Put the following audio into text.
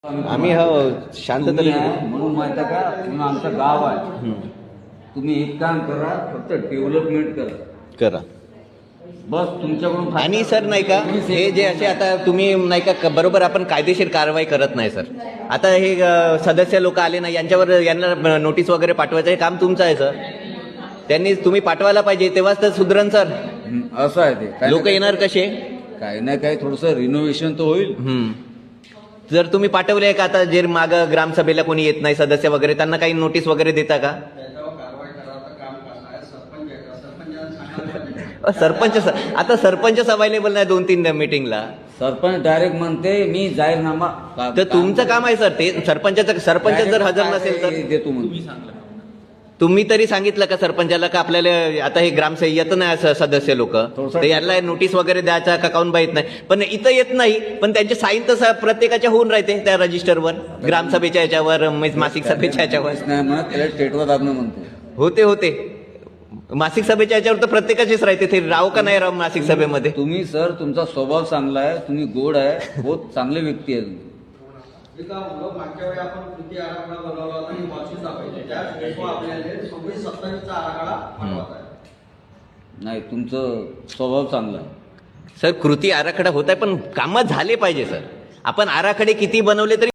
आम्ही हो शांतता तुम्ही आहे म्हणून माहिती आहे का, तुम्ही आमचं गाव आहे. तुम्ही एक काम करा, फक्त डेव्हलपमेंट करा. करा. बस तुमच्याकडून आणि सर नाही का हे जे असे आता तुम्ही नाही का बरोबर आपण कायदेशीर कारवाई करत नाही सर. आता हे सदस्य लोक आले ना, यांच्यावर यांना नोटीस वगैरे पाठवायचं हे काम तुमचं आहे सर. त्यांनी तुम्ही पाठवायला पाहिजे, तेव्हाच तर सुधरण सर. असं आहे ते. लोक येणार कसे? काही ना काही थोडंसं रिनोव्हेशन तर होईल. जर तुम्ही पाठवले का, आता जे माग ग्रामसभेला कोणी येत नाही सदस्य वगैरे, त्यांना काही नोटीस वगैरे देता का? सरपंच आता सरपंच अवेलेबल नाही 2-3 मीटिंगला. सरपंच डायरेक्ट म्हणते मी जाहीरनामा. तर तुमचं काम आहे सर ते. सरपंच जर हजर नसेल तर देतो म्हणून तुम्ही तरी सांगितलं का सरपंचाला का आपल्याला आता हे ग्रामसेवक येत नाही सदस्य लोक, तर याला नोटीस वगैरे द्यायचा का काऊन येत नाही? पण इथं येत नाही, पण त्यांचे साईन तर प्रत्येकाच्या होऊन राहते त्या रजिस्टरवर, ग्रामसभेच्या याच्यावर, मासिक सभेच्या याच्यावर. नाही म्हणत त्याला स्टेटवर दाबणं म्हणतो. होते मासिक सभेच्या याच्यावर तर प्रत्येकाचीच राहते. ते राव का नाही राव मासिक सभेमध्ये? तुम्ही सर तुमचा स्वभाव चांगला आहे, तुम्ही गोड आहे, बहुत चांगले व्यक्ती आहे तुम्ही. मागच्या वेळी आपण कृती आराखडा बनवला होता ही वाचित दाखवायची, त्याच आपल्याला 26-27चा आराखडा बनवत आहे. नाही तुमचं स्वभाव चांगला आहे सर. कृती आराखडा होत आहे पण कामं झाले पाहिजे सर. आपण आराखडे किती बनवले तरी